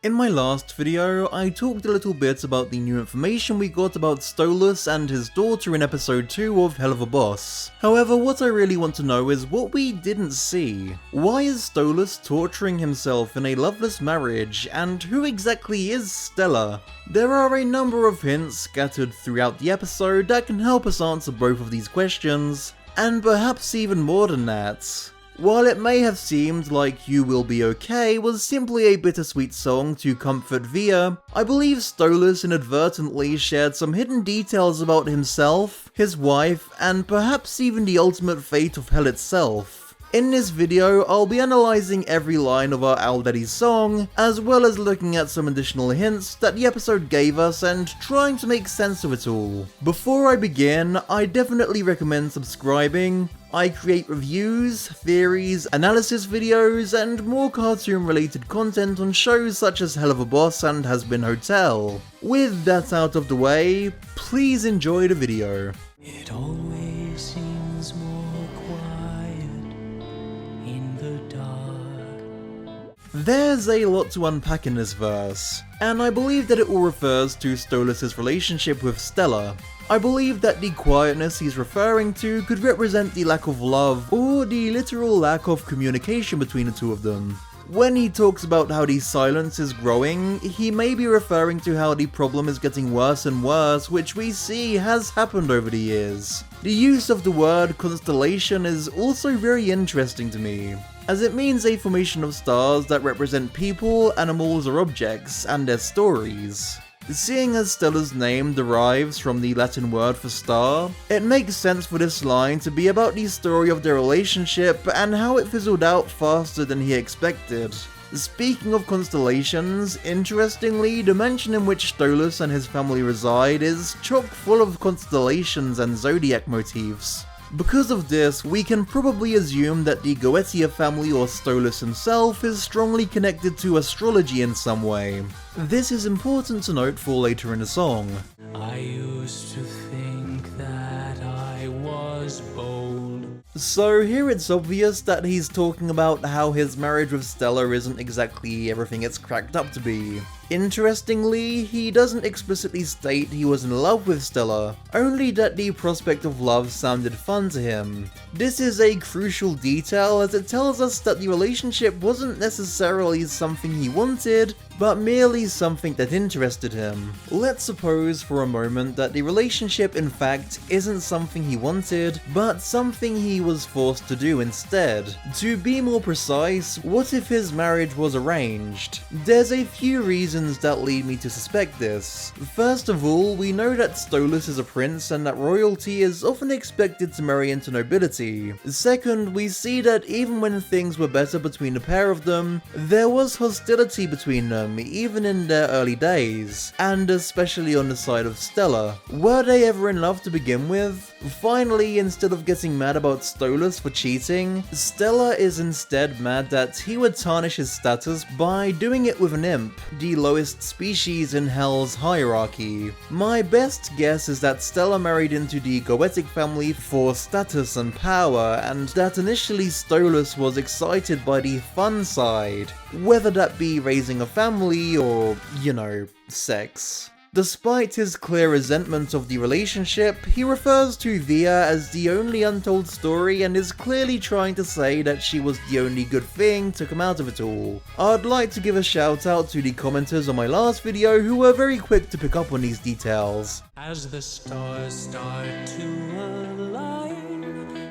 In my last video, I talked a little bit about the new information we got about Stolas and his daughter in episode 2 of Helluva. However, what I really want to know is what we didn't see. Why is Stolas torturing himself in a loveless marriage, and who exactly is Stella? There are a number of hints scattered throughout the episode that can help us answer both of these questions, and perhaps even more than that. While it may have seemed like You Will Be Okay was simply a bittersweet song to comfort Via, I believe Stolas inadvertently shared some hidden details about himself, his wife, and perhaps even the ultimate fate of hell itself. In this video, I'll be analysing every line of our Owl Daddy song, as well as looking at some additional hints that the episode gave us and trying to make sense of it all. Before I begin, I definitely recommend subscribing. I create reviews, theories, analysis videos, and more cartoon related content on shows such as Helluva and Has Been Hotel. With that out of the way, please enjoy the video. It always seems more quiet in the dark. There's a lot to unpack in this verse, and I believe that it all refers to Stolas' relationship with Stella. I believe that the quietness he's referring to could represent the lack of love or the literal lack of communication between the two of them. When he talks about how the silence is growing, he may be referring to how the problem is getting worse and worse, which we see has happened over the years. The use of the word constellation is also very interesting to me, as it means a formation of stars that represent people, animals, or objects, and their stories. Seeing as Stella's name derives from the Latin word for star, it makes sense for this line to be about the story of their relationship and how it fizzled out faster than he expected. Speaking of constellations, interestingly, the mansion in which Stolas and his family reside is chock full of constellations and zodiac motifs. Because of this, we can probably assume that the Goetia family or Stolas himself is strongly connected to astrology in some way. This is important to note for later in the song. I used to think that I was bold. So here it's obvious that he's talking about how his marriage with Stella isn't exactly everything it's cracked up to be. Interestingly, he doesn't explicitly state he was in love with Stella, only that the prospect of love sounded fun to him. This is a crucial detail as it tells us that the relationship wasn't necessarily something he wanted, but merely something that interested him. Let's suppose for a moment that the relationship in fact isn't something he wanted, but something he was forced to do instead. To be more precise, what if his marriage was arranged? There's a few reasons that lead me to suspect this. First of all, we know that Stolas is a prince and that royalty is often expected to marry into nobility. Second, we see that even when things were better between the pair of them, there was hostility between them, even in their early days, and especially on the side of Stella. Were they ever in love to begin with? Finally, instead of getting mad about Stolas for cheating, Stella is instead mad that he would tarnish his status by doing it with an imp, the lowest species in Hell's hierarchy. My best guess is that Stella married into the Goetic family for status and power, and that initially Stolas was excited by the fun side, whether that be raising a family or, sex. Despite his clear resentment of the relationship, he refers to Via as the only untold story and is clearly trying to say that she was the only good thing to come out of it all. I'd like to give a shout out to the commenters on my last video who were very quick to pick up on these details. As the stars start to align.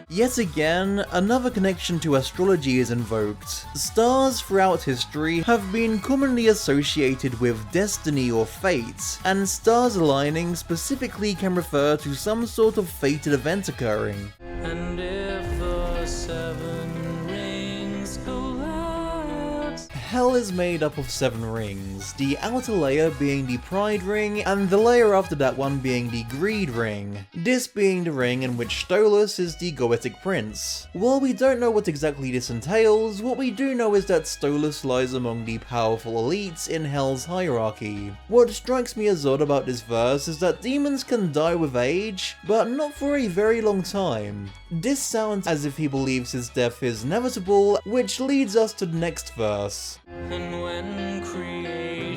Yet again, another connection to astrology is invoked. Stars throughout history have been commonly associated with destiny or fate, and stars aligning specifically can refer to some sort of fated event occurring. And if the seven rings collapse. Hell is made up of 7 rings, the outer layer being the pride ring, and the layer after that one being the greed ring, this being the ring in which Stolas is the Goetic prince. While we don't know what exactly this entails, what we do know is that Stolas lies among the powerful elites in Hell's hierarchy. What strikes me as odd about this verse is that demons can die with age, but not for a very long time. This sounds as if he believes his death is inevitable, which leads us to the next verse. And when creation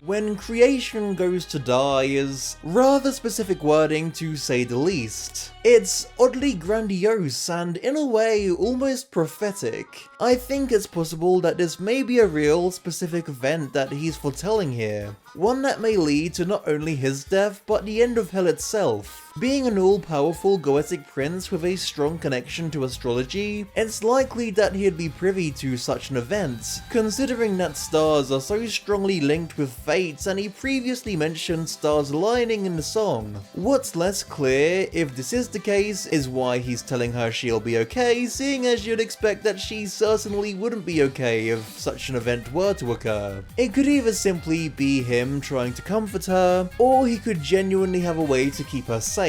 when creation goes to die is rather specific wording to say the least. It's oddly grandiose and in a way almost prophetic. I think it's possible that this may be a real specific event that he's foretelling here. One that may lead to not only his death but the end of hell itself. Being an all-powerful Goetic prince with a strong connection to astrology, it's likely that he'd be privy to such an event, considering that stars are so strongly linked with fate and he previously mentioned stars aligning in the song. What's less clear, if this is the case, is why he's telling her she'll be okay, seeing as you'd expect that she certainly wouldn't be okay if such an event were to occur. It could either simply be him trying to comfort her, or he could genuinely have a way to keep her safe.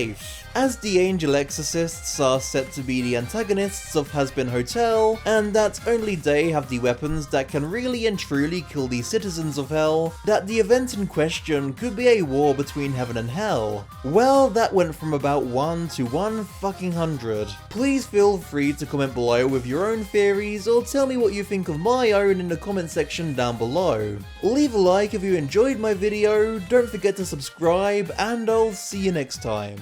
As the angel exorcists are set to be the antagonists of Hazbin Hotel, and that only they have the weapons that can really and truly kill the citizens of hell, that the event in question could be a war between heaven and hell. Well, that went from about 1 to 100. Please feel free to comment below with your own theories, or tell me what you think of my own in the comment section down below. Leave a like if you enjoyed my video, don't forget to subscribe, and I'll see you next time.